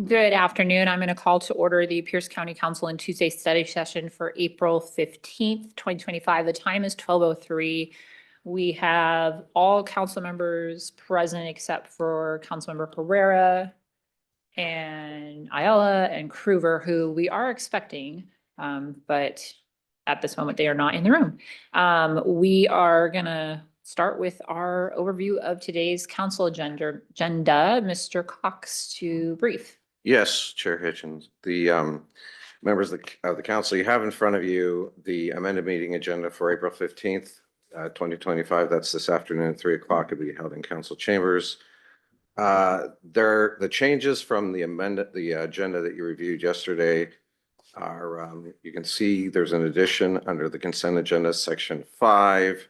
Good afternoon. I'm going to call to order the Pierce County Council and Tuesday study session for April 15th, 2025. The time is 12:03. We have all council members present except for Councilmember Herrera and Ayala and Krueger, who we are expecting, but at this moment, they are not in the room. We are going to start with our overview of today's council agenda. Mr. Cox to brief. Yes, Chair Hitchens. The members of the council, you have in front of you the amended meeting agenda for April 15th, 2025. That's this afternoon at 3 o'clock. It'll be held in council chambers. The changes from the agenda that you reviewed yesterday are, you can see there's an addition under the consent agenda, section 5.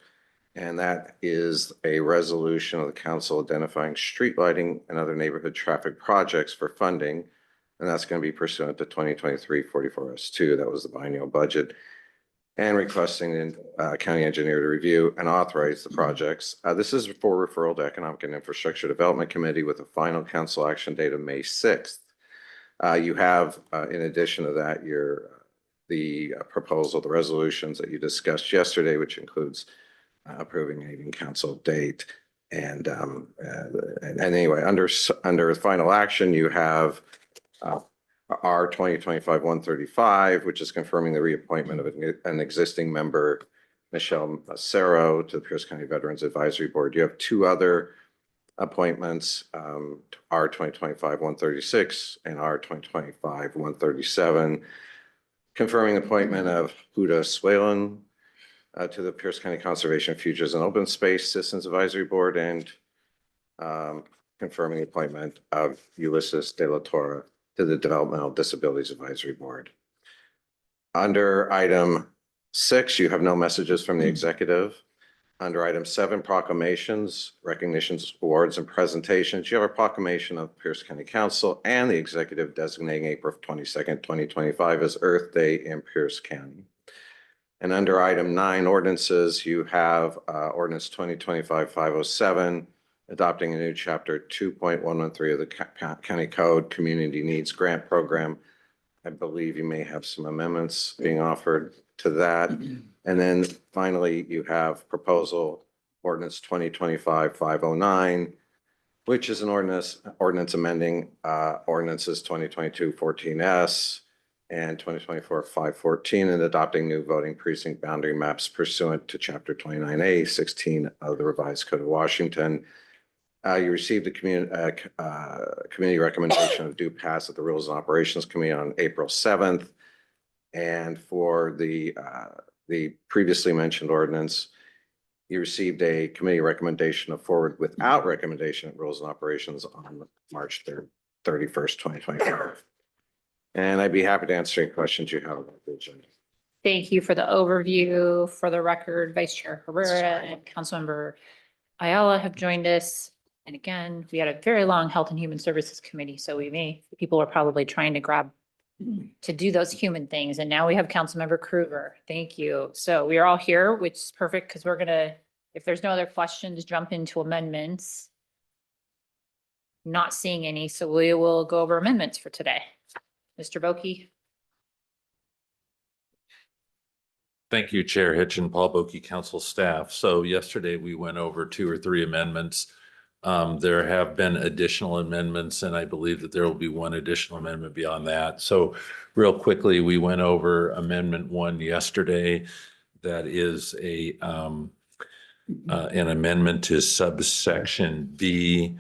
And that is a resolution of the council identifying street lighting and other neighborhood traffic projects for funding. And that's going to be pursuant to 2023-44S2. That was the biennial budget. And requesting the county engineer to review and authorize the projects. This is for referral to Economic and Infrastructure Development Committee with a final council action date of May 6th. You have, in addition to that, the proposal, the resolutions that you discussed yesterday, which includes approving a meeting council date. And anyway, under final action, you have R 2025-135, which is confirming the reappointment of an existing member, Michelle Macero, to the Pierce County Veterans Advisory Board. You have two other appointments, R 2025-136 and R 2025-137, confirming the appointment of Huda Swalen to the Pierce County Conservation Futures and Open Space Systems Advisory Board, and confirming the appointment of Ulysses De La Torre to the Developmental Disabilities Advisory Board. Under item 6, you have no messages from the executive. Under item 7, proclamations, recognitions, awards, and presentations, you have a proclamation of Pierce County Council and the executive designating April 22nd, 2025 as Earth Day in Pierce County. And under item 9, ordinances, you have ordinance 2025-507, adopting a new chapter 2.113 of the County Code Community Needs Grant Program. I believe you may have some amendments being offered to that. And then finally, you have proposal ordinance 2025-509, which is an ordinance amending ordinances 2022-14S and 2024-514, and adopting new voting precinct boundary maps pursuant to Chapter 29A, 16 of the Revised Code of Washington. You received a committee recommendation of due pass at the Rules and Operations Committee on April 7th. And for the previously mentioned ordinance, you received a committee recommendation of forward without recommendation at Rules and Operations on March 31st, 2025. And I'd be happy to answer any questions you have about the agenda. Thank you for the overview. For the record, Vice Chair Herrera and Councilmember Ayala have joined us. And again, we had a very long Health and Human Services Committee, so people are probably trying to do those human things. And now we have Councilmember Krueger. Thank you. So we are all here, which is perfect because we're gonna, if there's no other questions, jump into amendments. Not seeing any, so we will go over amendments for today. Mr. Boki. Thank you, Chair Hitch and Paul Boki, council staff. So yesterday we went over 2 or 3 amendments. There have been additional amendments, and I believe that there will be one additional amendment beyond that. So real quickly, we went over Amendment 1 yesterday. That is an amendment to subsection B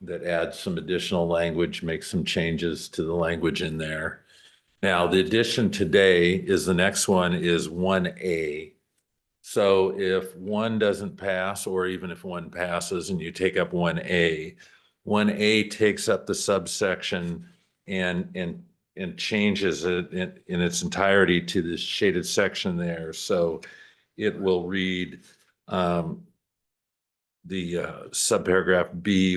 that adds some additional language, makes some changes to the language in there. Now, the addition today is the next one is 1A. So if 1 doesn't pass, or even if 1 passes and you take up 1A, 1A takes up the subsection and changes it in its entirety to this shaded section there. So it will read, the subparagraph B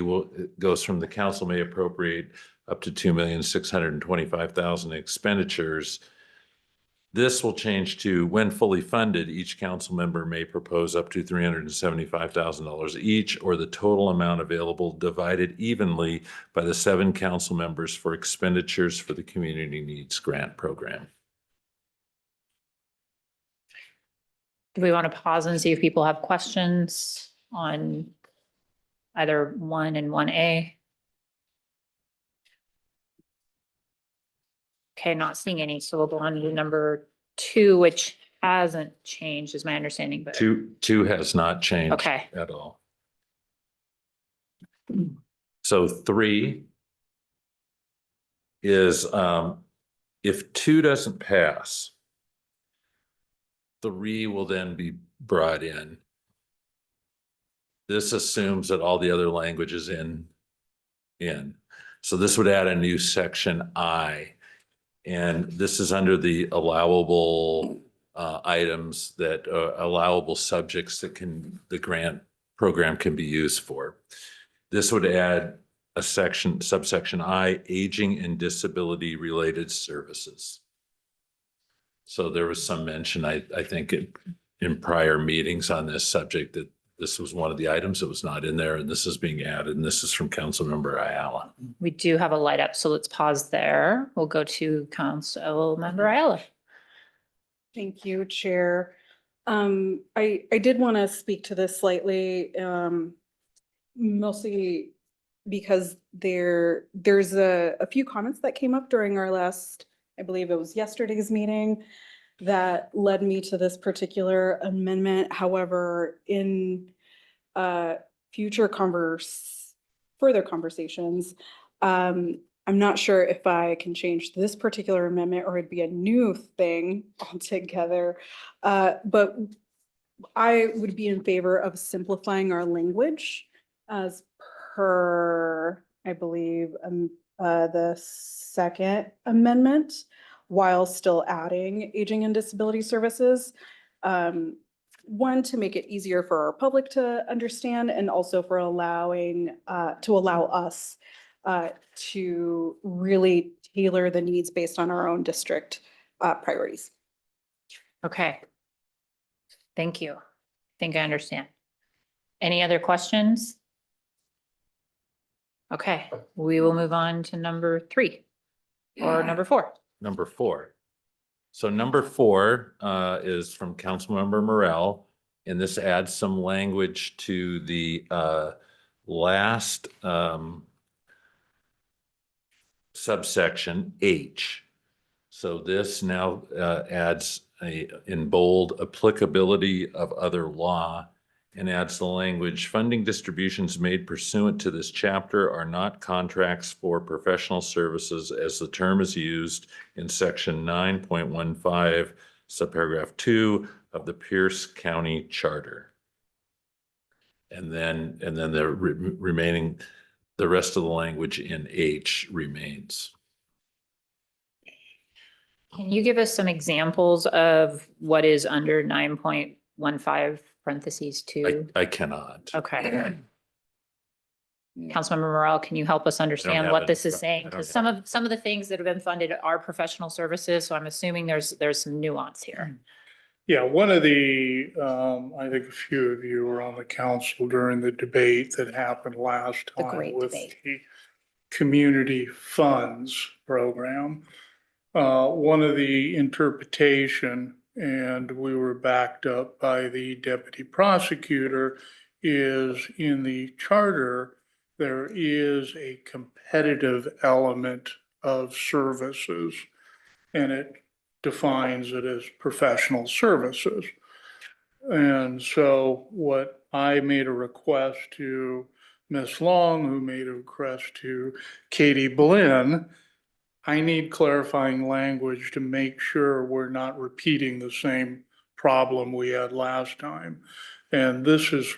goes from the council may appropriate up to $2,625,000 expenditures This will change to when fully funded, each council member may propose up to $375,000 each, or the total amount available divided evenly by the 7 council members for expenditures for the Community Needs Grant Program. Do we want to pause and see if people have questions on either 1 and 1A? Okay, not seeing any, so we'll go on to number 2, which hasn't changed, is my understanding, but. Two has not changed Okay. at all. So 3 is if 2 doesn't pass, 3 will then be brought in. This assumes that all the other language is in. So this would add a new section I. And this is under the allowable items that allowable subjects that the grant program can be used for. This would add a subsection I, aging and disability related services. So there was some mention, I think in prior meetings on this subject, that this was one of the items that was not in there, and this is being added, and this is from Councilmember Ayala. We do have a light up, so let's pause there. We'll go to Councilmember Ayala. Thank you, Chair. I did want to speak to this slightly, mostly because there's a few comments that came up during our last, I believe it was yesterday's meeting, that led me to this particular amendment. However, in further conversations, I'm not sure if I can change this particular amendment or it'd be a new thing altogether. But I would be in favor of simplifying our language as per, I believe, the second amendment, while still adding aging and disability services. One, to make it easier for our public to understand, and also for allowing, to allow us to really tailor the needs based on our own district priorities. Okay. Thank you. I think I understand. Any other questions? Okay, we will move on to number 3 or number 4. Number 4. So number 4 is from Councilmember Morel, and this adds some language to the last subsection H. So this now adds in bold applicability of other law, and adds the language, funding distributions made pursuant to this chapter are not contracts for professional services as the term is used in section 9.15, subparagraph 2 of the Pierce County Charter. And then the remaining, the rest of the language in H remains. Can you give us some examples of what is under 9.15 parentheses 2? I cannot. Okay. Councilmember Morel, can you help us understand have what it. this is saying? I don't Because have some of the things that have been funded are professional services, so I'm assuming there's some nuance here. Yeah, one of the, I think a few of you were on the council during the debate that happened last The time great with debate. the community funds program. One of the interpretation, and we were backed up by the deputy prosecutor, is in the charter, there is a competitive element of services, and it defines it as professional services. And so what I made a request to Ms. Long, who made a request to Katie Blinn, I need clarifying language to make sure we're not repeating the same problem we had last time. And this is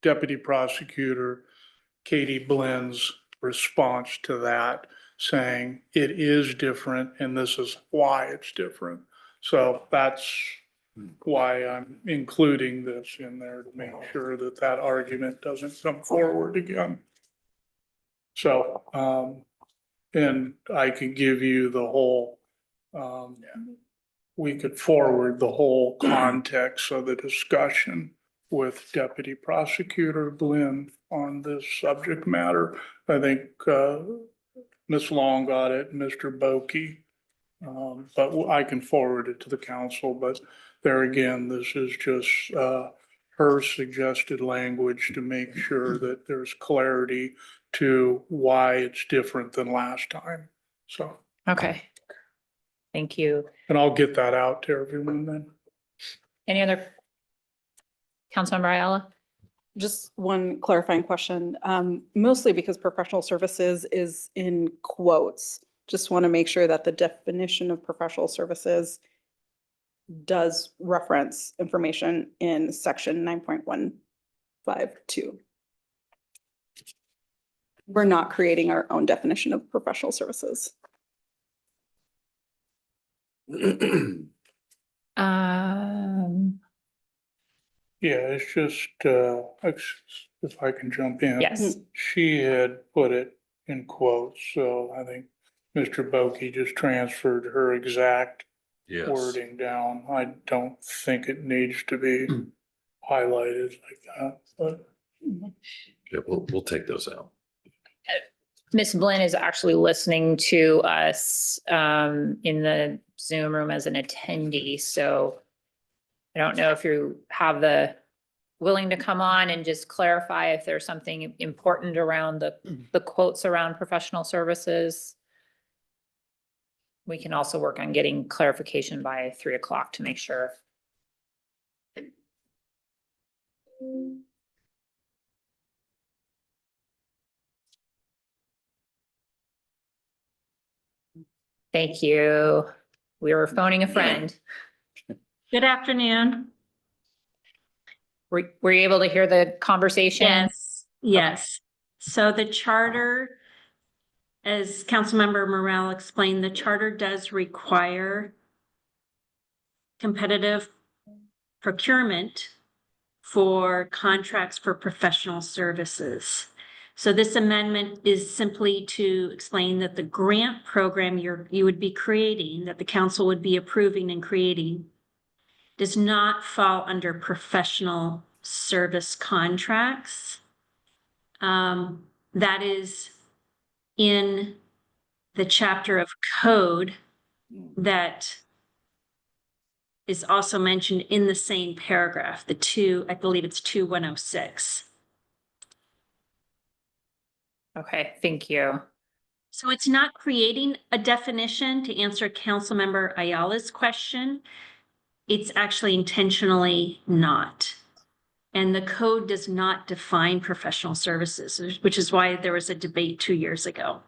Deputy Prosecutor Katie Blinn's response to that, saying it is different and this is why it's different. So that's why I'm including this in there, to make sure that that argument doesn't come forward again. So, and I can give you the whole we could forward the whole context of the discussion with Deputy Prosecutor Glenn on this subject matter. I think, Ms. Long got it, Mr. Boki. But I can forward it to the council, but there again, this is just, her suggested language to make sure that there's clarity to why it's different than last time. So, Okay. Thank you. and I'll get that out to everyone then. Any other? Councilmember Ayala? Just one clarifying question, mostly because professional services is in quotes. Just want to make sure that the definition of professional services does reference information in section 9.152. We're not creating our own definition of professional services. Yeah, it's just, if I can jump in. Yes. She had put it in quotes, so I think Mr. Boki just transferred her exact Yes. wording down. I don't think it needs to be highlighted like that, but. Yeah, we'll take those out. Ms. Blinn is actually listening to us in the Zoom room as an attendee, so I don't know if you have the willing to come on and just clarify if there's something important around the quotes around professional services. We can also work on getting clarification by 3 o'clock to make sure. Thank you. We were phoning a friend. Good afternoon. Were you able to hear the conversation? Yes, yes. So the charter, as Councilmember Morrell explained, the charter does require competitive procurement for contracts for professional services. So this amendment is simply to explain that the grant program you would be creating, that the council would be approving and creating, does not fall under professional service contracts. That is in the chapter of code that is also mentioned in the same paragraph, I believe it's 2106. Okay, thank you. So it's not creating a definition to answer Councilmember Ayala's question. It's actually intentionally not. And the code does not define professional services, which is why there was a debate 2 years ago.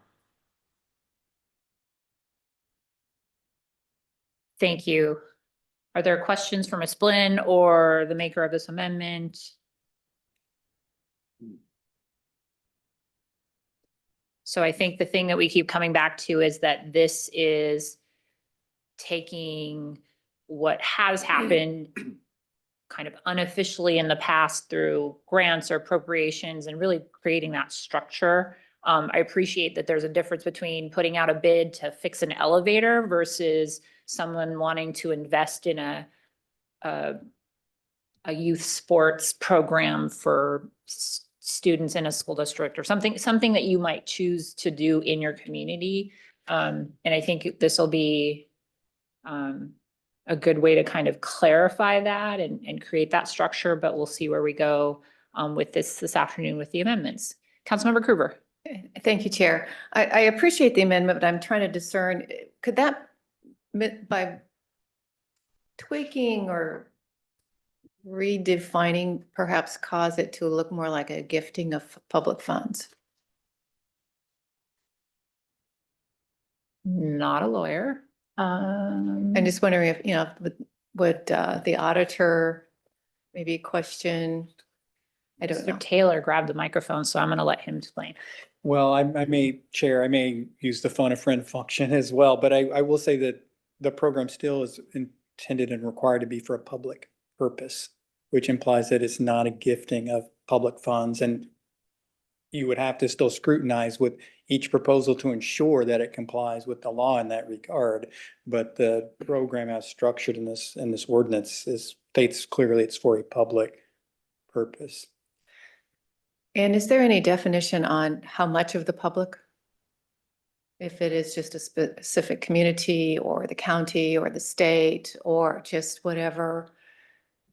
Thank you. Are there questions for Ms. Blinn or the maker of this amendment? So I think the thing that we keep coming back to is that this is taking what has happened kind of unofficially in the past through grants or appropriations and really creating that structure. I appreciate that there's a difference between putting out a bid to fix an elevator versus someone wanting to invest in a youth sports program for students in a school district or something that you might choose to do in your community. And I think this will be a good way to kind of clarify that and create that structure, but we'll see where we go with this afternoon with the amendments. Councilmember Krueger. Thank you, Chair. I appreciate the amendment, but I'm trying to discern, could that, by tweaking or redefining, perhaps cause it to look more like a gifting of public funds? Not a lawyer. I'm just wondering if, would the auditor maybe question, I don't know. Mr. Taylor grabbed the microphone, so I'm going to let him explain. Well, I may, Chair, I may use the phone a friend function as well, but I will say that the program still is intended and required to be for a public purpose, which implies that it's not a gifting of public funds. And, you would have to still scrutinize with each proposal to ensure that it complies with the law in that regard. But the program as structured in this ordinance states clearly it's for a public purpose. And is there any definition on how much of the public? If it is just a specific community or the county or the state or just whatever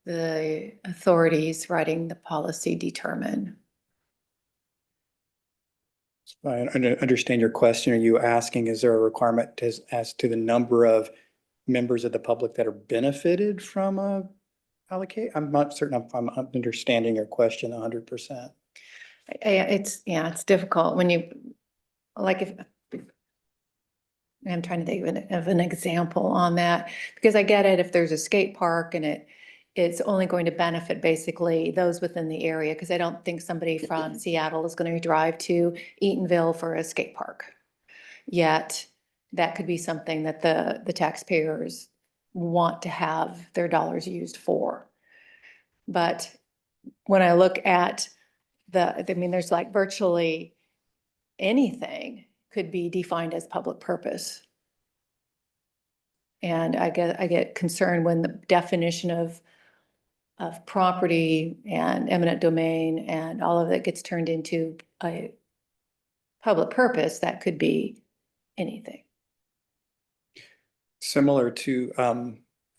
the authorities writing the policy determine? I understand your question. Are you asking, is there a requirement as to the number of members of the public that are benefited from a allocate? I'm not certain if I'm understanding your question 100%. It's difficult when you, like if, I'm trying to think of an example on that, because I get it if there's a skate park and it's only going to benefit basically those within the area, because I don't think somebody from Seattle is going to drive to Eatonville for a skate park. Yet that could be something that the taxpayers want to have their dollars used for. But when I look at there's like virtually anything could be defined as public purpose. And I get concerned when the definition of property and eminent domain and all of that gets turned into a public purpose that could be anything. Similar to,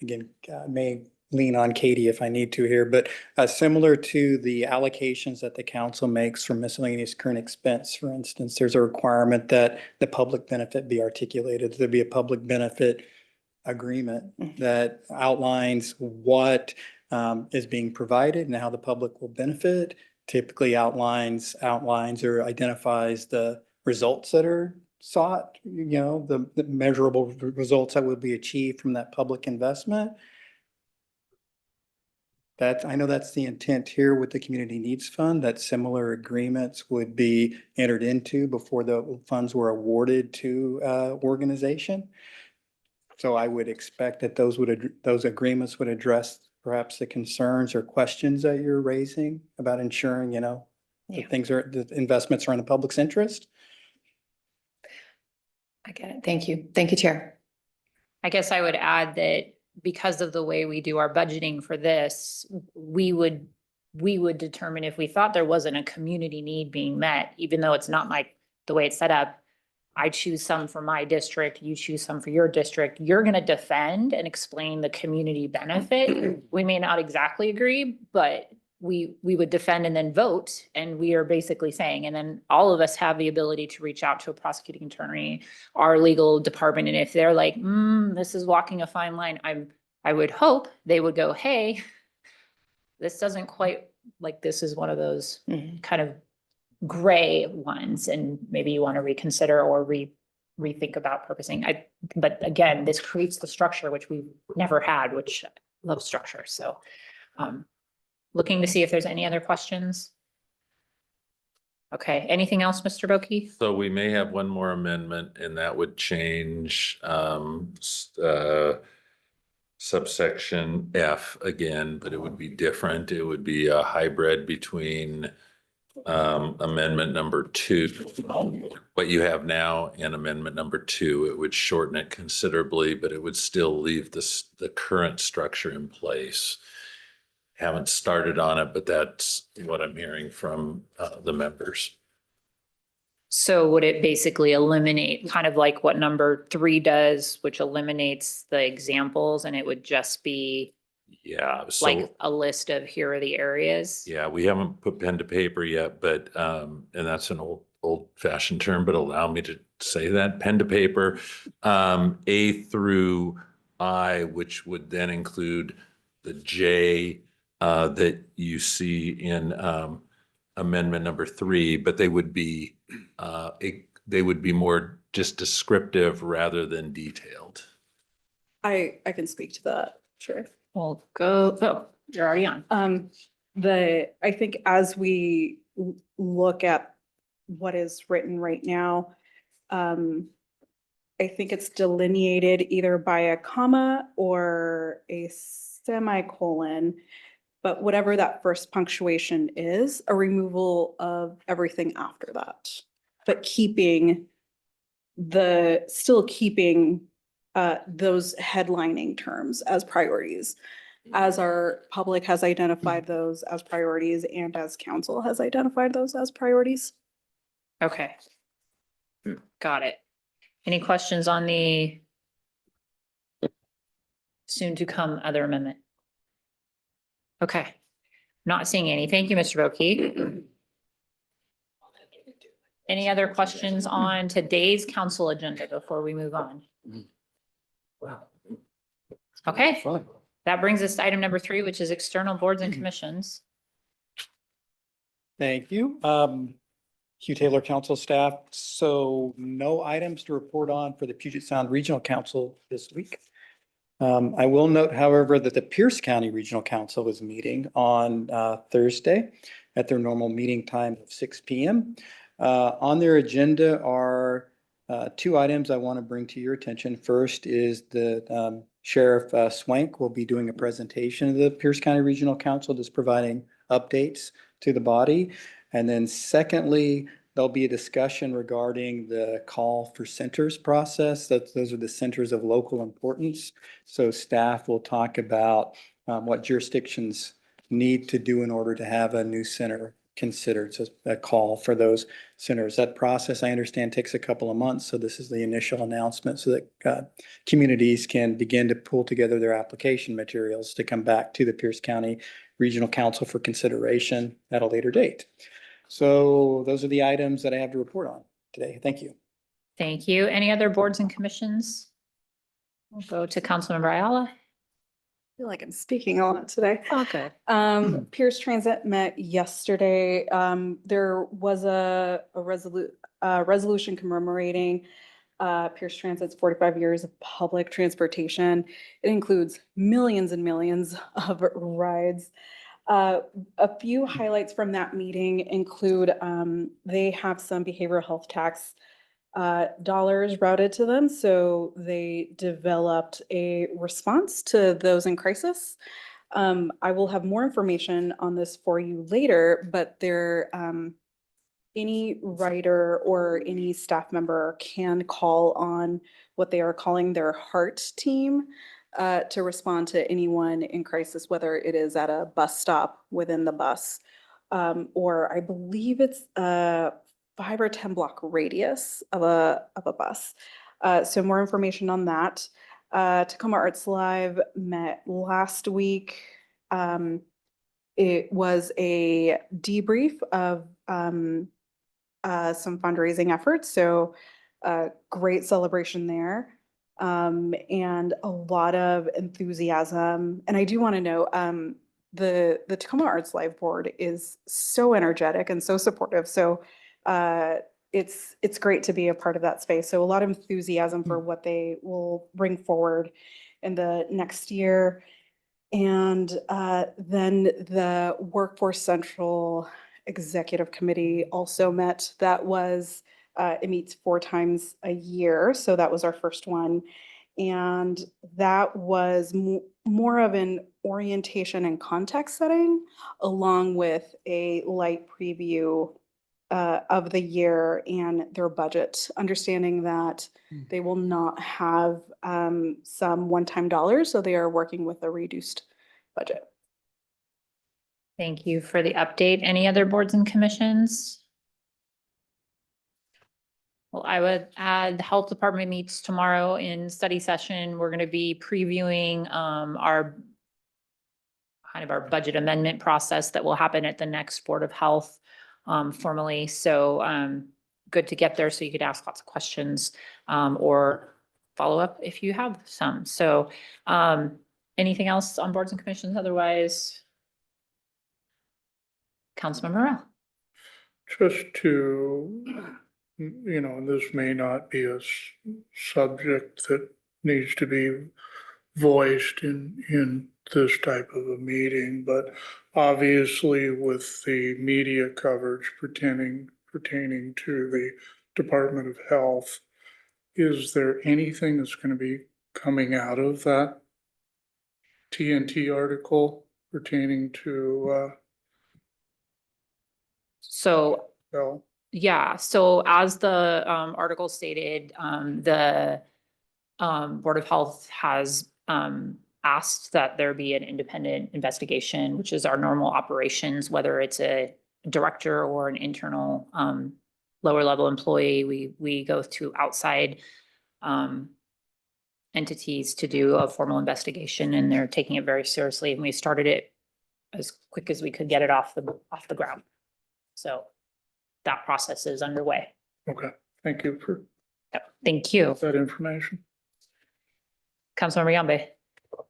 again, I may lean on Katie if I need to here, but similar to the allocations that the council makes for miscellaneous current expense, for instance, there's a requirement that the public benefit be articulated. There be a public benefit agreement that outlines what is being provided and how the public will benefit. Typically outlines or identifies the results that are sought, the measurable results that will be achieved from that public investment. I know that's the intent here with the Community Needs Fund, that similar agreements would be entered into before the funds were awarded to organization. So I would expect that those agreements would address perhaps the concerns or questions that you're raising about ensuring, that the investments are in the public's interest. I get it. Thank you. Thank you, Chair. I guess I would add that because of the way we do our budgeting for this, we would determine if we thought there wasn't a community need being met, even though it's not like the way it's set up. I choose some for my district, you choose some for your district. You're going to defend and explain the community benefit. We may not exactly agree, but we would defend and then vote. And we are basically saying, and then all of us have the ability to reach out to a prosecuting attorney, our legal department. And if they're like, this is walking a fine line, I would hope they would go, hey, this doesn't quite, like, this is one of those kind of gray ones, and maybe you want to reconsider or rethink about purposing. But again, this creates the structure, which we've never had, which I love structure. So, looking to see if there's any other questions. Okay, anything else, Mr. Boki? So we may have one more amendment, and that would change subsection F again, but it would be different. It would be a hybrid between amendment number 2, what you have now, and amendment number 2. It would shorten it considerably, but it would still leave the current structure in place. Haven't started on it, but that's what I'm hearing from the members. So would it basically eliminate kind of like what number 3 does, which eliminates the examples, and it would just be Yeah. So, like a list of here are the areas? yeah, we haven't put pen to paper yet, but, and that's an old fashioned term, but allow me to say that, pen to paper, A through I, which would then include the J that you see in amendment number 3, but they would be more just descriptive rather than detailed. I can speak to that. Sure. Well, go, oh, you're already on. I think as we look at what is written right now, I think it's delineated either by a comma or a semicolon. but whatever that first punctuation is, a removal of everything after that. But still keeping those headlining terms as priorities, as our public has identified those as priorities and as council has identified those as priorities. Okay. Got it. Any questions on the soon to come other amendment? Okay, not seeing any. Thank you, Mr. Boki. Any other questions on today's council agenda before we move on? Okay, that brings us to item number 3, which is external boards and commissions. Thank you. Hugh Taylor, council staff. So no items to report on for the Puget Sound Regional Council this week. I will note, however, that the Pierce County Regional Council is meeting on Thursday at their normal meeting time of 6 p.m. On their agenda are 2 items I want to bring to your attention. First is the Sheriff Swank will be doing a presentation of the Pierce County Regional Council, just providing updates to the body. And then secondly, there'll be a discussion regarding the call for centers process. Those are the centers of local importance. So staff will talk about what jurisdictions need to do in order to have a new center considered. So a call for those centers. That process, I understand, takes a couple of months. So this is the initial announcement so that communities can begin to pull together their application materials to come back to the Pierce County Regional Council for consideration at a later date. So those are the items that I have to report on today. Thank you. Thank you. Any other boards and commissions? We'll go to Councilmember Ayala. I feel like I'm speaking a lot today. Okay. Pierce Transit met yesterday. There was a resolution commemorating Pierce Transit's 45 years of public transportation. It includes millions and millions of rides. A few highlights from that meeting include they have some behavioral health tax dollars routed to them. So they developed a response to those in crisis. I will have more information on this for you later, but any writer or any staff member can call on what they are calling their HEART team to respond to anyone in crisis, whether it is at a bus stop within the bus, or I believe it's 5 or 10 block radius of a bus. So more information on that. Tacoma Arts Live met last week. It was a debrief of some fundraising efforts. So great celebration there. And a lot of enthusiasm. And I do want to know, the Tacoma Arts Live board is so energetic and so supportive. So it's great to be a part of that space. So a lot of enthusiasm for what they will bring forward in the next year. And then the Workforce Central Executive Committee also met. That was, it meets 4 times a year. So that was our first one. And that was more of an orientation and context setting, along with a light preview of the year and their budget, understanding that they will not have some one-time dollars, so they are working with a reduced budget. Thank you for the update. Any other boards and commissions? Well, I would add the health department meets tomorrow in study session. We're going to be previewing our budget amendment process that will happen at the next Board of Health formally. So good to get there so you could ask lots of questions or follow up if you have some. So anything else on boards and commissions? Otherwise, Councilmember Morrell. Just to, and this may not be a subject that needs to be voiced in this type of a meeting, but obviously with the media coverage pertaining to the Department of Health, is there anything that's going to be coming out of that TNT article pertaining to, So well, yeah, so as the article stated, the Board of Health has asked that there be an independent investigation, which is our normal operations, whether it's a director or an internal lower level employee. We go to outside entities to do a formal investigation, and they're taking it very seriously. And we started it as quick as we could get it off the ground. So that process is underway. okay, thank you for Yep, thank you. that information. Councilmember Yambe.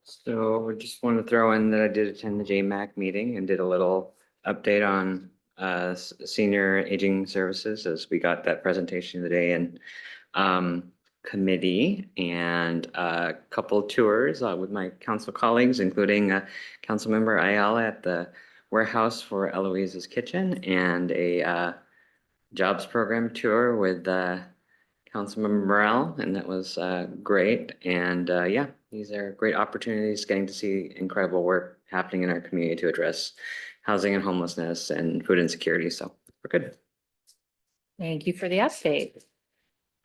So I just want to throw in that I did attend the JMAC meeting and did a little update on senior aging services as we got that presentation today and committee and a couple tours with my council colleagues, including Councilmember Ayala at the warehouse for Eloise's Kitchen and a jobs program tour with Councilmember Morrell, and that was great. And yeah, these are great opportunities, getting to see incredible work happening in our community to address housing and homelessness and food insecurity. So we're good. Thank you for the update.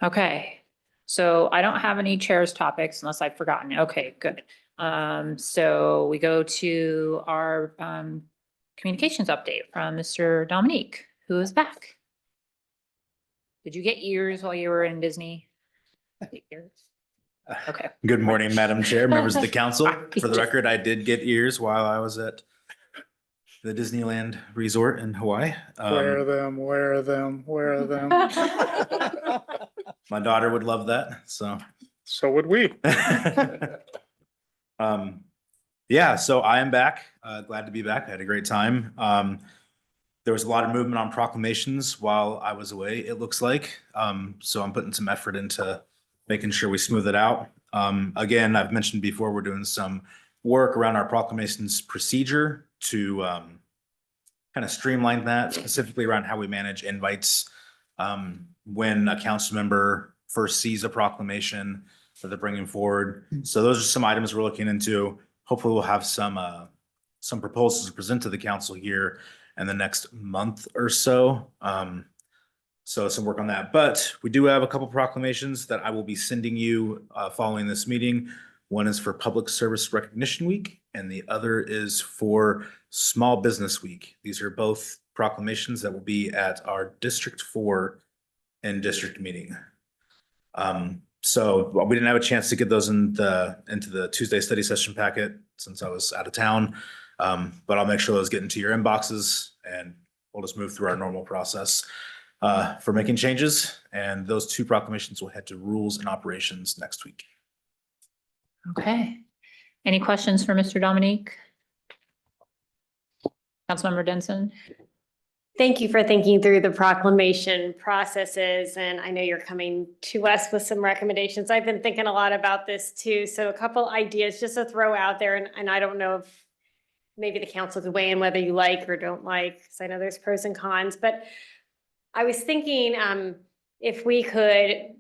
Okay, so I don't have any chairs topics unless I've forgotten. Okay, good. So we go to our communications update from Mr. Dominique, who is back. Did you get ears while you were in Disney? Ears? Okay. Good morning, Madam Chair, members of the council. For the record, I did get ears while I was at the Disneyland Resort in Hawaii. Wear them, wear them, wear them. My daughter would love that, so. So would we. Yeah, so I am back. Glad to be back. I had a great time. There was a lot of movement on proclamations while I was away, it looks like. So I'm putting some effort into making sure we smooth it out. Again, I've mentioned before, we're doing some work around our proclamations procedure to kind of streamline that, specifically around how we manage invites. When a council member first sees a proclamation that they're bringing forward. So those are some items we're looking into. Hopefully we'll have some proposals to present to the council here in the next month or so. So some work on that, but we do have a couple proclamations that I will be sending you following this meeting. One is for Public Service Recognition Week, and the other is for Small Business Week. These are both proclamations that will be at our District 4 and district meeting. So we didn't have a chance to get those into the Tuesday study session packet since I was out of town. But I'll make sure those get into your inboxes, and we'll just move through our normal process for making changes. And those two proclamations will head to rules and operations next week. Okay. Any questions for Mr. Dominique? Councilmember Denson? Thank you for thinking through the proclamation processes, and I know you're coming to us with some recommendations. I've been thinking a lot about this too, so a couple ideas just to throw out there, and I don't know if maybe the council could weigh in whether you like or don't like, because I know there's pros and cons, but I was thinking if we could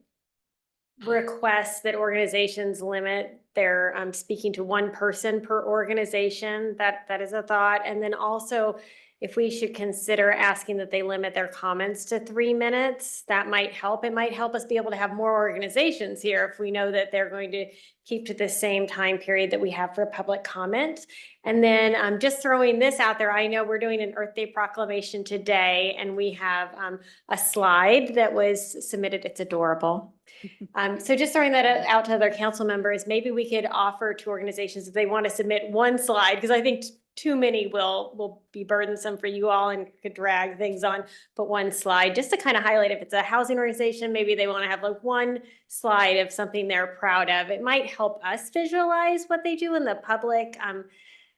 request that organizations limit their speaking to one person per organization, that is a thought, and then also if we should consider asking that they limit their comments to 3 minutes, that might help. It might help us be able to have more organizations here if we know that they're going to keep to the same time period that we have for public comment. And then I'm just throwing this out there. I know we're doing an Earth Day proclamation today, and we have a slide that was submitted. It's adorable. So just throwing that out to other council members, maybe we could offer to organizations if they want to submit one slide, because I think too many will be burdensome for you all and could drag things on, but one slide just to kind of highlight if it's a housing organization, maybe they want to have like one slide of something they're proud of. It might help us visualize what they do in the public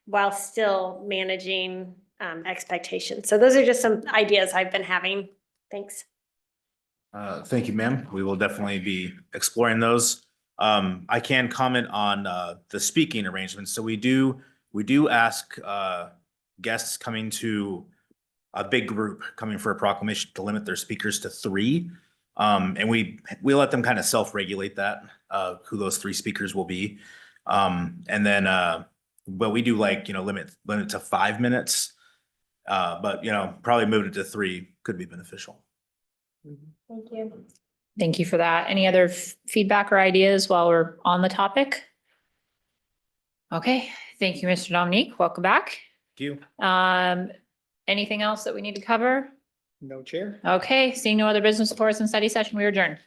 while still managing expectations. So those are just some ideas I've been having. Thanks. Thank you, ma'am. We will definitely be exploring those. I can comment on the speaking arrangements. So we do ask guests coming to a big group coming for a proclamation to limit their speakers to 3. And we let them kind of self-regulate that, who those 3 speakers will be. And then but we do like, limit to 5 minutes. But probably moved it to 3 could be beneficial. Thank you. Thank you for that. Any other feedback or ideas while we're on the topic? Okay, thank you, Mr. Dominique. Welcome back. Thank you. Anything else that we need to cover? No chair. Okay, seeing no other business before us in study session, we adjourn.